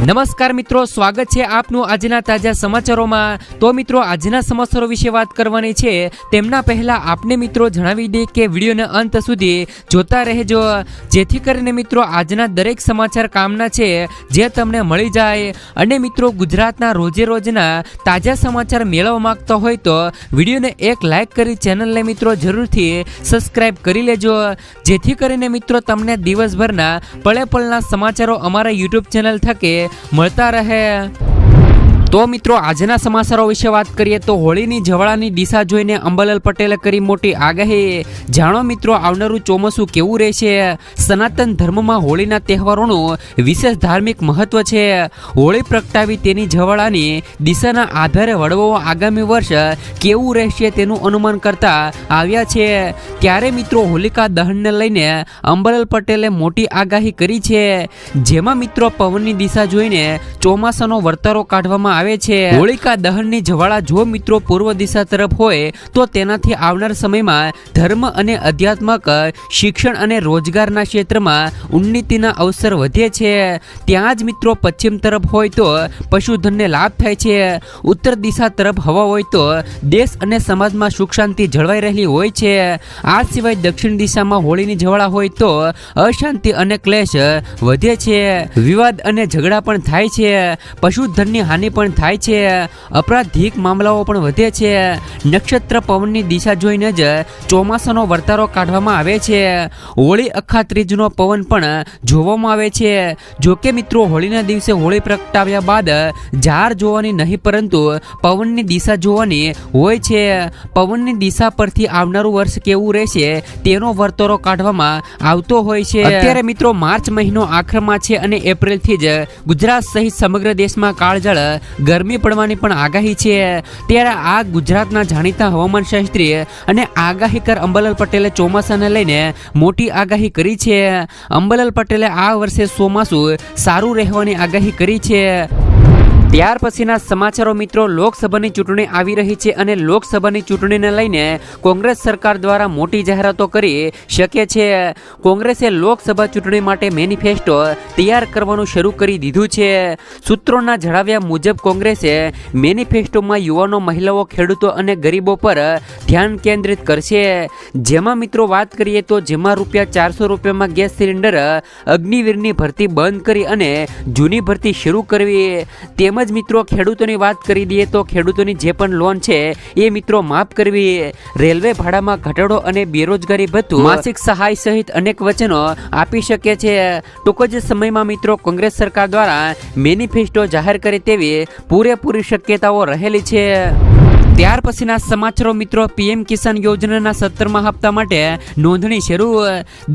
નમસ્કાર મિત્રો, સ્વાગત છે આપનું આજના તાજા સમાચારોમાં। તો મિત્રો, આજના સમાચારો વિશે વાત કરવાની છે તેમના પહેલા આપને મિત્રો જણાવી દે કે વિડીયોના અંત સુધી જોતા રહેજો, જેથી કરીને મિત્રો આજના દરેક સમાચાર કામના છે જે તમને મળી જાય। અને મિત્રો, ગુજરાતના રોજે રોજના તાજા સમાચાર મેળવવા માંગતા હોય તો વિડીયોને એક લાઈક કરી ચેનલને મિત્રો જરૂરથી સબસ્ક્રાઇબ કરી લેજો, જેથી કરીને મિત્રો તમને દિવસભરના પળે પળના સમાચારો અમારા યુટ્યુબ ચેનલ થકે મળતા રહે। તો મિત્રો, આજના સમાચારો વિશે વાત કરીએ તો હોળીની જવાળાની દિશા જોઈને અંબાલાલ પટેલે કરી મોટી આગાહી। જાણો મિત્રો, આવનારું ચોમાસું કેવું રહેશે। સનાતન ધર્મમાં હોળીના તહેવારોનું વિશેષ ધાર્મિક મહત્વ છે। હોળી પ્રગટાવી તેની જવાળાની દિશાના આધારે વડવાઓ આગામી વર્ષ કેવું રહેશે તેનું અનુમાન કરતા આવ્યા છે। ત્યારે મિત્રો, હોલિકા દહનને લઈને અંબાલાલ પટેલે મોટી આગાહી કરી છે, જેમાં મિત્રો પવનની દિશા જોઈને ચોમાસાનો વર્તારો કાઢવામાં આવે છે। હોલિકા દહનની જવાળા જો મિત્રો પૂર્વ દિશા તરફ હોય તો તેનાથી આવનાર સમયમાં ધર્મ અને આધ્યાત્મિક શિક્ષણ અને રોજગારના ક્ષેત્રમાં ઉન્નતિના અવસર વધે છે। ત્યાં જ મિત્રો પશ્ચિમ તરફ હોય તો પશુધનને લાભ થાય છે। ઉત્તર દિશા તરફ હવા હોય તો દેશ અને સમાજમાં સુખ શાંતિ જળવાઈ રહેલી હોય છે। આ સિવાય દક્ષિણ દિશામાં હોળીની જવાળા હોય તો અશાંતિ અને ક્લેશ વધે છે, વિવાદ અને ઝઘડા પણ થાય છે, પશુધનની હાનિ પણ થાય છે, અપરાધિક મામલાઓ પણ વધે છે। નક્ષત્ર પવનની દિશા જોઈને જ ચોમાસાનો વર્તારો કાઢવામાં આવે છે। હોળી અખાત્રીજનો પવન પણ જોવામાં આવે છે। જો કે મિત્રો, હોળીના દિવસે હોળી પ્રગટાવ્યા બાદ ઝાર જોવાની નહીં પરંતુ પવનની દિશા જોવાની હોય છે। પવનની દિશા પરથી આવનારું વર્ષ કેવું રહેશે તેનો વર્તારો કાઢવામાં આવતો હોય છે। અત્યારે મિત્રો માર્ચ મહિનો આખરમાં છે અને એપ્રિલથી જ ગુજરાત સહિત સમગ્ર દેશમાં કાળઝાળ ગરમી પડવાની પણ આગાહી છે। ત્યારે આ ગુજરાતના જાણીતા હવામાન શાસ્ત્રી અને આગાહીકાર અંબાલાલ પટેલે ચોમાસાને લઈને મોટી આગાહી કરી છે। અંબાલાલ પટેલે આ વર્ષે ચોમાસું સારું રહેવાની આગાહી કરી છે। ત્યાર પછીના સમાચારો મિત્રો, લોકસભાની ચૂંટણી આવી રહી છે અને લોકસભાની ચૂંટણીને લઈને કોંગ્રેસ સરકાર દ્વારા મોટી જાહેરાતો કરી શકે છે। કોંગ્રેસે લોકસભા ચૂંટણી માટે મેનિફેસ્ટો તૈયાર કરવાનું શરૂ કરી દીધું છે। સૂત્રોના જણાવ્યા મુજબ કોંગ્રેસે મેનિફેસ્ટોમાં યુવાનો, મહિલાઓ, ખેડૂતો અને ગરીબો પર ધ્યાન કેન્દ્રિત કરશે। જેમાં મિત્રો વાત કરીએ તો જેમાં ₹400 ગેસ સિલિન્ડર, અગ્નિવીરની ભરતી બંધ કરી અને જૂની ભરતી શરૂ કરવી, તેમજ મિત્રો ખેડૂતોની વાત કરી દઈએ તો ખેડૂતોની જે પણ લોન છે એ મિત્રો માફ કરવી, રેલવે ભાડામાં ઘટાડો અને બેરોજગારી ભથ્થું, માસિક સહાય સહિત અનેક વચનો આપી શકે છે। ટૂંક જ સમયમાં મિત્રો કોંગ્રેસ સરકાર દ્વારા મેનિફેસ્ટો જાહેર કરે તેવી પૂરેપૂરી શક્યતાઓ રહેલી છે। ત્યાર પછીના સમાચારો મિત્રો, પીએમ કિસાન યોજનાના 17મા હપ્તા માટે નોંધણી શરૂ।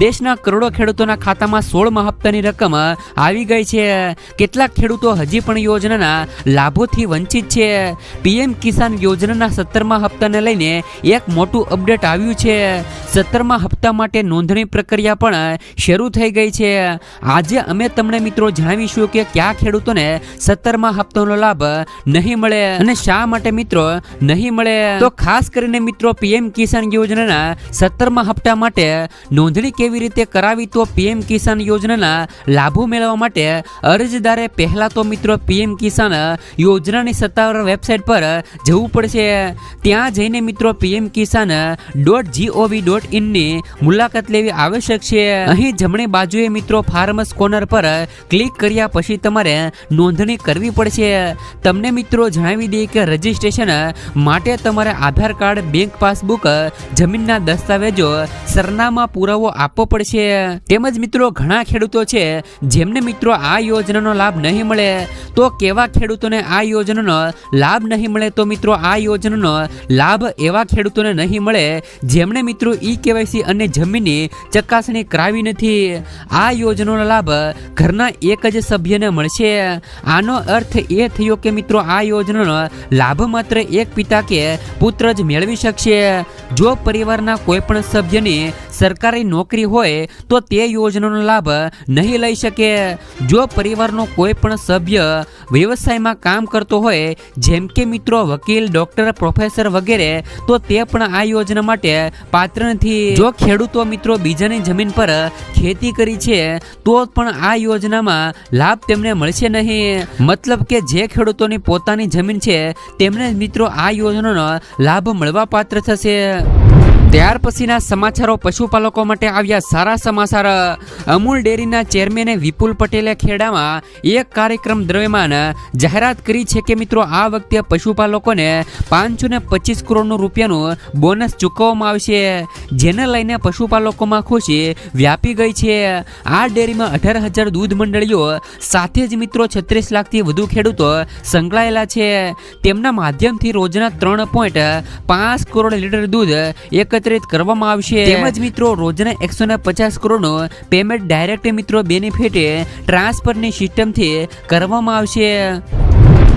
દેશના કરોડો ખેડૂતોના ખાતામાં 16મા હપ્તાની રકમ આવી ગઈ છે। કેટલાક ખેડૂતો હજી પણ યોજનાના લાભોથી વંચિત છે। પીએમ કિસાન યોજનાના 17મા હપ્તાને લઈને એક મોટું અપડેટ આવ્યું છે। 17મા હપ્તા માટે નોંધણી પ્રક્રિયા પણ શરૂ થઈ ગઈ છે। આજે અમે તમને મિત્રો જણાવીશું કે કયા ખેડૂતોને 17મા હપ્તાનો લાભ નહીં મળે અને શા માટે મિત્રો નહીં મળે। તો ખાસ કરીને મિત્રો પીએમ કિસાન યોજનાના 17મા હપ્તા માટે નોંધણી કેવી રીતે કરાવી, તો પીએમ કિસાન યોજનાના લાભો મેળવવા માટે અરજદારે પહેલા તો મિત્રો પીએમ કિસાન યોજનાની સત્તાવાર વેબસાઇટ પર જવું પડશે। ત્યાં જઈને મિત્રો pmkisan.gov.in ની મુલાકાત લેવી આવશ્યક છે। અહીં જમણી બાજુએ મિત્રો ફાર્મર્સ કોર્નર પર ક્લિક કર્યા પછી તમારે નોંધણી કરવી પડશે। તમને મિત્રો જણાવી દઈએ કે રજીસ્ટ્રેશન માટે તમારે આધાર કાર્ડ, બેંક પાસબુક, જમીનના દસ્તાવેજો, સરનામા પુરાવો આપવો પડશે। તેમજ મિત્રો ઘણા ખેડૂતો છે જેમને મિત્રો આ યોજનાનો લાભ નહીં મળે। તો કેવા ખેડૂતોને આ યોજનાનો લાભ નહીં મળે, તો મિત્રો આ યોજનાનો લાભ એવા ખેડૂતોને નહીં મળે જેમણે મિત્રો કેવાયસી અને જમીનની ચકાસણી કરાવી નથી। આ યોજનાનો લાભ ઘરના એક જ સભ્યને મળશે। આનો અર્થ એ થયો કે મિત્રો આ યોજનાનો લાભ માત્ર એક પિતા કે પુત્ર જ મેળવી શકશે। જો પરિવારના કોઈ પણ સભ્યની સરકારી નોકરી હોય તો તે યોજનાનો લાભ નહીં લઈ શકે. જો પરિવારનો કોઈ પણ સભ્ય વ્યવસાયમાં કામ કરતો હોય, જેમ કે મિત્રો વકીલ, ડોક્ટર, પ્રોફેસર વગેરે, તો તે પણ આ યોજના માટે પાત્ર નથી. જો ખેડૂતો મિત્રો બીજાની જમીન પર ખેતી કરી છે તો પણ આ યોજનામાં લાભ તેમને મળશે નહીં. મતલબ કે જે ખેડૂતોની પોતાની જમીન છે તેમને મિત્રો આ યોજનાનો લાભ મળવા પાત્ર થશે. ત્યાર પછીના સમાચારો પશુપાલકો માટે આવ્યા સારા સમાચાર. અમૂલ ડેરીના ચેરમેને વિપુલ પટેલે ખેડામાં એક કાર્યક્રમ દરમિયાન જાહેરાત કરી છે કે મિત્રો આ વખતે પશુપાલકોને 525 કરોડ રૂપિયાનું બોનસ ચૂકવવામાં આવશે, જેને લઈને પશુપાલકોમાં ખુશી વ્યાપી ગઈ છે. આ ડેરીમાં 18,000 દૂધ મંડળીઓ સાથે જ મિત્રો 36 લાખથી વધુ ખેડૂતો સંકળાયેલા છે. તેમના માધ્યમથી રોજના 3.5 કરોડ લીટર દૂધ એકત્રિત કરવામાં આવશે. તેમજ મિત્રો રોજના 150 કરોડનું પેમેન્ટ ડાયરેક્ટ મિત્રો બેનિફિટ ટ્રાન્સફરની સિસ્ટમથી કરવામાં આવશે.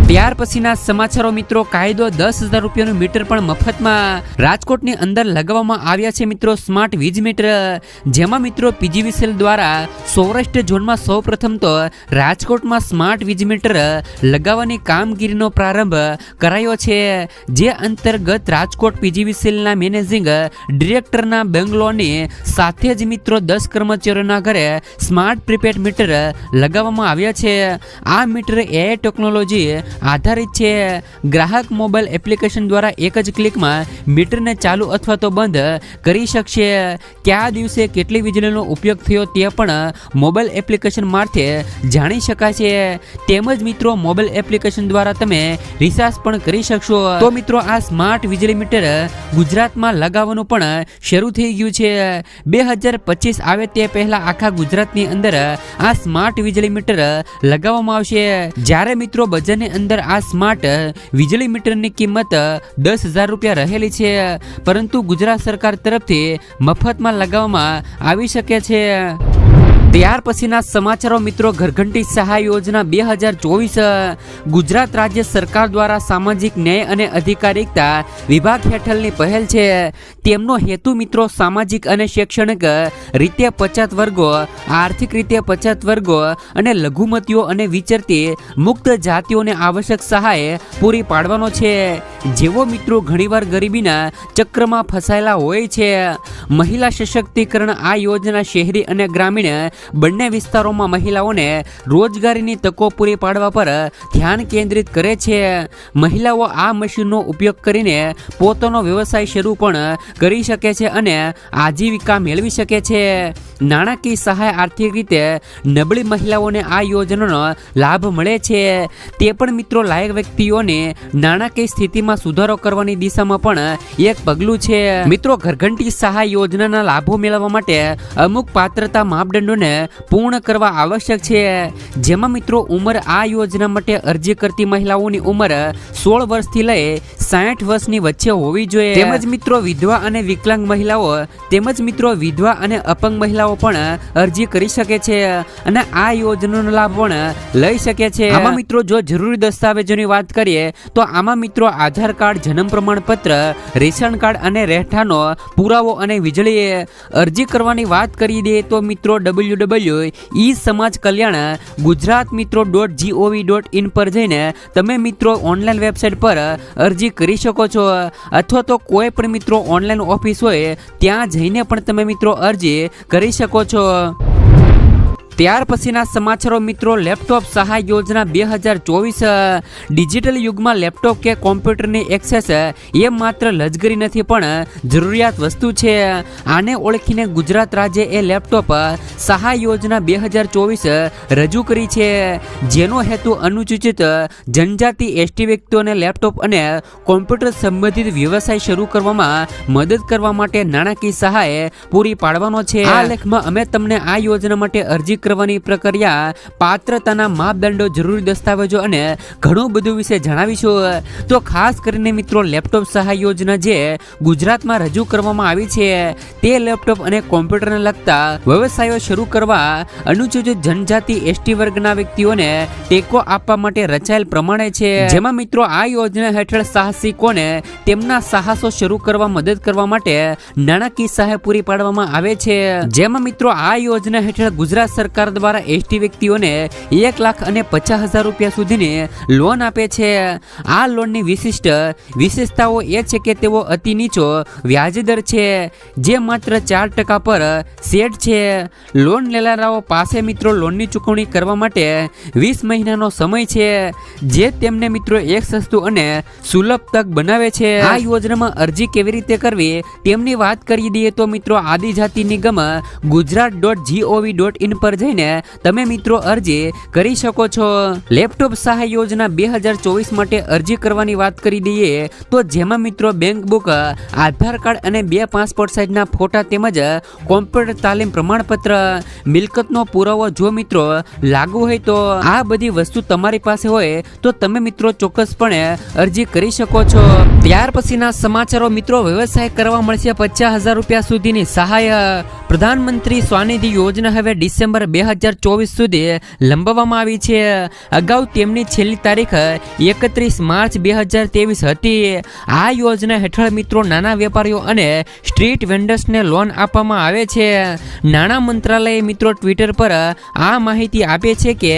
ત્યાર પછીના સમાચારો મિત્રો, કાયદો 10,000 રૂપિયાનું મીટર પણ મફતમાં. રાજકોટની અંદર લગાવવામાં આવ્યા છે મિત્રો સ્માર્ટ વીજ મીટર, જેમાં મિત્રો પીજીવીસીએલ દ્વારા સૌરાષ્ટ્ર ઝોનમાં સૌપ્રથમ તો રાજકોટમાં સ્માર્ટ વીજ મીટર લગાવવાની કામગીરીનો પ્રારંભ કરાયો છે. જે અંતર્ગત રાજકોટ પીજીવીસીએલના મેનેજિંગ ડિરેક્ટરના બેંગ્લોરની સાથે જ મિત્રો 10 કર્મચારીઓના ઘરે સ્માર્ટ પ્રીપેડ મીટર લગાવવામાં આવ્યા છે. આ મીટર એઆઈ ટેકનોલોજી આધારિત છે. ગ્રાહક મોબાઈલ એપ્લિકેશન દ્વારા એક જ ક્લિકમાં મીટરને ચાલુ અથવા તો બંધ કરી શકશે. કયા દિવસે કેટલી વીજળીનો ઉપયોગ થયો તે પણ મોબાઈલ એપ્લિકેશન મારફતે જાણી શકાશે. તેમજ મિત્રો મોબાઈલ એપ્લિકેશન દ્વારા તમે રિચાર્જ પણ કરી શકશો. તો મિત્રો આ સ્માર્ટ વીજળી મીટર ગુજરાતમાં લગાવવાનું પણ શરૂ થઈ ગયું છે. 2025 આવે તે પહેલા આખા ગુજરાતની અંદર આ સ્માર્ટ વીજળી મીટર લગાવવામાં આવશે. જ્યારે મિત્રો બજારની અંદર આ સ્માર્ટ વીજળી મીટરની કિંમત 10,000 રૂપિયા રહેલી છે, પરંતુ ગુજરાત સરકાર તરફથી મફતમાં લગાવવામાં આવી શકે છે. ત્યાર પછીના સમાચારો મિત્રો, ઘરઘંટી સહાય યોજના 2024 ગુજરાત રાજ્ય સરકાર દ્વારા સામાજિક ન્યાય અને અધિકારિતા વિભાગ હેઠળની પહેલ છે. તેમનો હેતુ મિત્રો સામાજિક અને શૈક્ષણિક રીતે પછાત વર્ગો, આર્થિક રીતે પછાત વર્ગો અને લઘુમતીઓ અને વિચરતી મુક્ત જાતિઓને આવશ્યક સહાય પૂરી પાડવાનો છે, જેઓ મિત્રો ઘણીવાર ગરીબીના ચક્રમાં ફસાયેલા હોય છે. મહિલા સશક્તિકરણ આ યોજના શહેરી અને ગ્રામીણ બંને વિસ્તારોમાં મહિલાઓને રોજગારીની તકો પૂરી પાડવા પર ધ્યાન કેન્દ્રિત કરે છે. મહિલાઓ આ મશીનનો ઉપયોગ કરીને પોતાનો વ્યવસાય શરૂ પણ કરી શકે છે અને આજીવિકા મેળવી શકે છે. નાણાકીય સહાય આર્થિક રીતે નબળી મહિલાઓને આ યોજનાનો લાભ મળે છે. તે પણ મિત્રો લાયક વ્યક્તિઓને નાણાકીય સ્થિતિમાં સુધારો કરવાની દિશામાં પણ એક પગલું છે. મિત્રો ઘરઘંટી સહાય યોજનાના લાભો મેળવવા માટે અમુક પાત્રતા માપદંડોને પૂર્ણ કરવા આવશ્યક છે, જેમાં મિત્રો ઉંમર આ યોજના માટે અરજી કરતી મહિલાઓની ઉંમર 16 વર્ષથી લઈ 60 વર્ષની વચ્ચે હોવી જોઈએ. તેમજ મિત્રો વિધવા અને વિકલાંગ મહિલાઓ તેમજ મિત્રો વિધવા અને અપંગ મહિલાઓ પણ અરજી કરી શકે છે અને આ યોજનાનો લાભ પણ લઈ શકે છે. આમાં મિત્રો જો જરૂરી દસ્તાવેજોની વાત કરીએ તો આમાં મિત્રો આધાર કાર્ડ, જન્મ પ્રમાણપત્ર, રેશન કાર્ડ અને રહેઠાણનો પુરાવો અને વીજળી. અરજી કરવાની વાત કરી દઈએ તો મિત્રો www.e-samajkalyan-gujarat-મિત્રો.gov.in પર જઈને તમે મિત્રો ઓનલાઈન વેબસાઇટ પર અરજી કરી શકો છો, અથવા તો કોઈ પણ મિત્રો ઓનલાઈન ઓફિસ હોય ત્યાં જઈને પણ તમે મિત્રો અરજી કરી શકો છો. ત્યાર પછીના સમાચારો મિત્રો, લેપટોપ સહાય યોજના 2024. ડિજિટલ યુગમાં લેપટોપ કે કોમ્પ્યુટરની એક્સેસ એ માત્ર લશ્કરી નથી પણ જરૂરિયાત વસ્તુ છે. આને ઓળખીને ગુજરાત રાજ્યએ લેપટોપ સહાય યોજના 2024 રજૂ કરી છે, જેનો હેતુ અનુસૂચિત જનજાતિ એસટી વ્યક્તિઓને લેપટોપ અને કોમ્પ્યુટર સંબંધિત વ્યવસાય શરૂ કરવામાં મદદ કરવા માટે નાણાકીય સહાય પૂરી પાડવાનો છે. આ લેખમાં અમે તમને આ યોજના માટે અરજી કરવાની પ્રક્રિયા, પાત્રતાના માપદંડો, જરૂરી દસ્તાવેજો અને ઘણું બધું વિશે જણાવીશું. તો ખાસ કરીને મિત્રો લેપટોપ સહાય યોજના જે ગુજરાતમાં રજૂ કરવામાં આવી છે તે લેપટોપ અને કોમ્પ્યુટરને લગતા વ્યવસાયો શરૂ કરવા અનુસૂચિત જનજાતિ એસટી વર્ગના વ્યક્તિઓને ટેકો આપવા માટે રચાયેલ પ્રમાણે છે. જેમાં મિત્રો આ યોજના હેઠળ સાહસિકોને તેમના સાહસો શરૂ કરવા મદદ કરવા માટે નાણાકીય સહાય પૂરી પાડવામાં આવે છે. જેમાં મિત્રો આ યોજના હેઠળ ગુજરાત સરકાર દ્વારા એસટી વ્યક્તિઓને 1,50,000 રૂપિયા સુધીની લોન આપે છે. આ લોનની વિશેષતાઓ એ છે કે તેઓ અતિ નીચો વ્યાજદર છે જે માત્ર 4% પર સેટ છે. લોન લેનારાઓ પાસે મિત્રો લોનની ચૂકવણી કરવા માટે 20 મહિનાનો સમય છે જે તેમને મિત્રો એક સસ્તું અને સુલભ તક બનાવે છે. આ યોજનામાં અરજી કેવી રીતે કરવી તેમની વાત કરી દઈએ તો મિત્રો આદિજાતિ નિગમ gujarat.gov.in પર જઈને તમે મિત્રો અરજી કરી શકો છો. લેપટોપ સહાય યોજના 2024 માટે અરજી કરવાની વાત કરી દઈએ તો જેમાં મિત્રો બેંક બુક, આધાર કાર્ડ અને 2 પાસપોર્ટ સાઇઝના ફોટા તેમજ કોમ્પ્યુટર તાલીમ પ્રમાણપત્ર, મિલકતનો પુરાવો જો મિત્રો લાગુ હોય તો આ બધી વસ્તુ તમારી પાસે હોય તો તમે મિત્રો ચોક્કસપણે અરજી કરી શકો છો. ત્યાર પછીના સમાચારો મિત્રો વ્યવસાય કરવા મળશે 50,000 રૂપિયા સુધીની સહાય. પ્રધાનમંત્રી સ્વનિધિ યોજના હવે ડિસેમ્બર 2024 સુધી લંબાવવામાં આવી છે. અગાઉ તેમની છેલ્લી તારીખ 31 માર્ચ 2023 હતી. આ યોજના હેઠળ મિત્રો નાના વેપારીઓ અને સ્ટ્રીટ વેન્ડર્સને લોન આપવામાં આવે છે. નાણાં મંત્રાલયે મિત્રો ટ્વિટર પર આ માહિતી આપે છે કે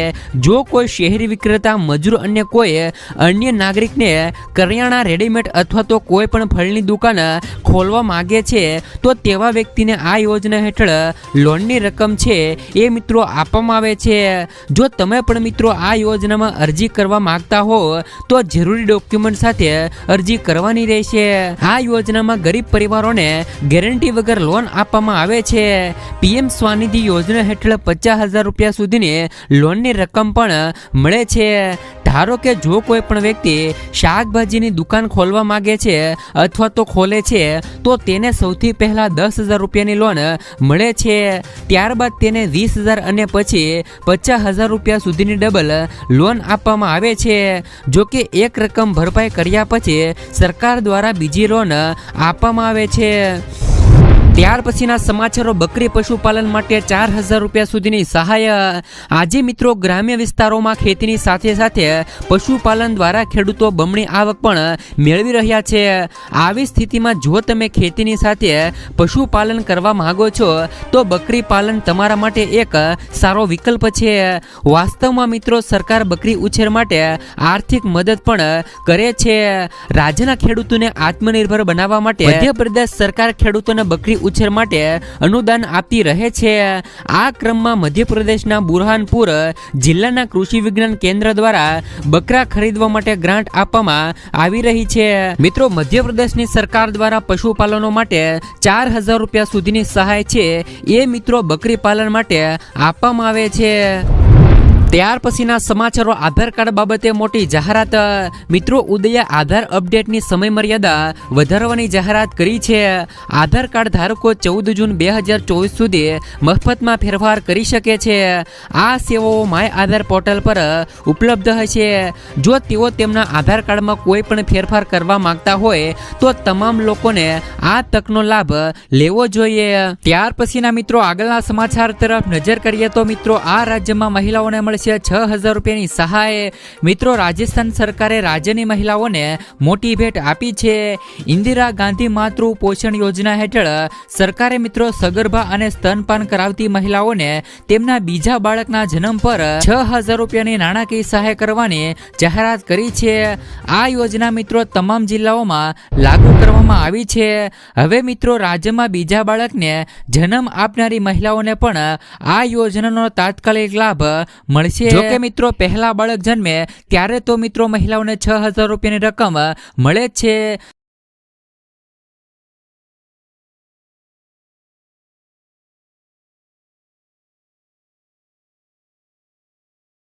જો કોઈ શહેરી વિક્રેતા, મજૂર અને કોઈ અન્ય નાગરિકને કરિયાણા, રેડીમેડ અથવા તો કોઈ પણ ફળની દુકાન ખોલવા માંગે છે તો તેવા વ્યક્તિને આ યોજના હેઠળ લોનની રકમ છે એ મિત્રો આપવામાં આવે છે. જો તમે પણ મિત્રો આ યોજનામાં અરજી કરવા માંગતા હો તો જરૂરી ડોક્યુમેન્ટ સાથે અરજી કરવાની રહેશે. આ યોજનામાં ગરીબ પરિવારોને ગેરંટી વગર લોન આપવામાં આવે છે. પીએમ સ્વનિધિ યોજના હેઠળ 50,000 રૂપિયા સુધીની લોનની રકમ પણ મળે છે. ધારો કે જો કોઈ પણ વ્યક્તિ શાકભાજીની દુકાન ખોલવા માંગે છે અથવા તો ખોલે છે તો તેને સૌથી પહેલા 10,000 રૂપિયાની લોન મળે છે. ત્યારબાદ તેને 20,000 અને પછી 50,000 રૂપિયા સુધીની ડબલ લોન આપવામાં આવે છે. જો કે એક રકમ ભરપાઈ કર્યા પછી સરકાર દ્વારા બીજી લોન આપવામાં આવે છે. ત્યાર પછીના સમાચારો બકરી પશુપાલન માટે 4,000 રૂપિયા સુધીની સહાય. આજે મિત્રો ગ્રામ્ય વિસ્તારોમાં ખેતીની સાથે સાથે પશુપાલન દ્વારા ખેડૂતો બમણી આવક પણ મેળવી રહ્યા છે. આવી સ્થિતિમાં જો તમે ખેતીની સાથે પશુપાલન કરવા માંગો છો તો બકરી પાલન તમારા માટે એક સારો વિકલ્પ છે. વાસ્તવમાં મિત્રો સરકાર બકરી ઉછેર માટે આર્થિક મદદ પણ કરે છે. રાજ્યના ખેડૂતોને આત્મનિર્ભર બનાવવા માટે મધ્યપ્રદેશ સરકાર ખેડૂતોને બકરી ઉછેર માટે અનુદાન આપતી રહે છે. આ ક્રમમાં મધ્યપ્રદેશના બુરહાનપુર જિલ્લાના કૃષિ વિજ્ઞાન કેન્દ્ર દ્વારા બકરા ખરીદવા માટે ગ્રાન્ટ આપવામાં આવી રહી છે. મિત્રો મધ્યપ્રદેશની સરકાર દ્વારા પશુપાલનો માટે 4,000 રૂપિયા સુધીની સહાય છે એ મિત્રો બકરી પાલન માટે આપવામાં આવે છે. ત્યાર પછીના સમાચારો આધાર કાર્ડ બાબતે મોટી જાહેરાત. મિત્રો ઉદયા આધાર અપડેટની સમય મર્યાદા વધારવાની જાહેરાત કરી છે. આધાર કાર્ડ ધારકો 14 જૂન 2024 સુધી મફતમાં ફેરફાર કરી શકે છે. આ સેવાઓ માય આધાર પોર્ટલ પર ઉપલબ્ધ હશે. જો તેઓ તેમના આધાર કાર્ડમાં કોઈ પણ ફેરફાર કરવા માંગતા હોય તો તમામ લોકોને આ તકનો લાભ લેવો જોઈએ. ત્યાર પછીના મિત્રો આગળના સમાચાર તરફ નજર કરીએ તો મિત્રો આ રાજ્યમાં મહિલાઓને મળશે 6,000 રૂપિયાની સહાય. મિત્રો રાજસ્થાન સરકારે રાજ્યની મહિલાઓને મોટી ભેટ આપી છે. ઇન્દિરા ગાંધી માતૃ પોષણ યોજના હેઠળ સરકારે મિત્રો સગર્ભા અને સ્તનપાન કરાવતી મહિલાઓને તેમના બીજા બાળકના જન્મ પર 6,000 રૂપિયાની નાણાકીય સહાય કરવાની જાહેરાત કરી છે. આ યોજના મિત્રો તમામ જિલ્લાઓમાં લાગુ કરવામાં આવી છે. હવે મિત્રો રાજ્યમાં બીજા બાળકને જન્મ આપનારી મહિલાઓને પણ આ યોજનાનો તાત્કાલિક લાભ મળશે. જો કે મિત્રો પહેલા બાળક જન્મે ત્યારે તો મિત્રો મહિલાઓને 6,000 રૂપિયાની રકમ મળે છે.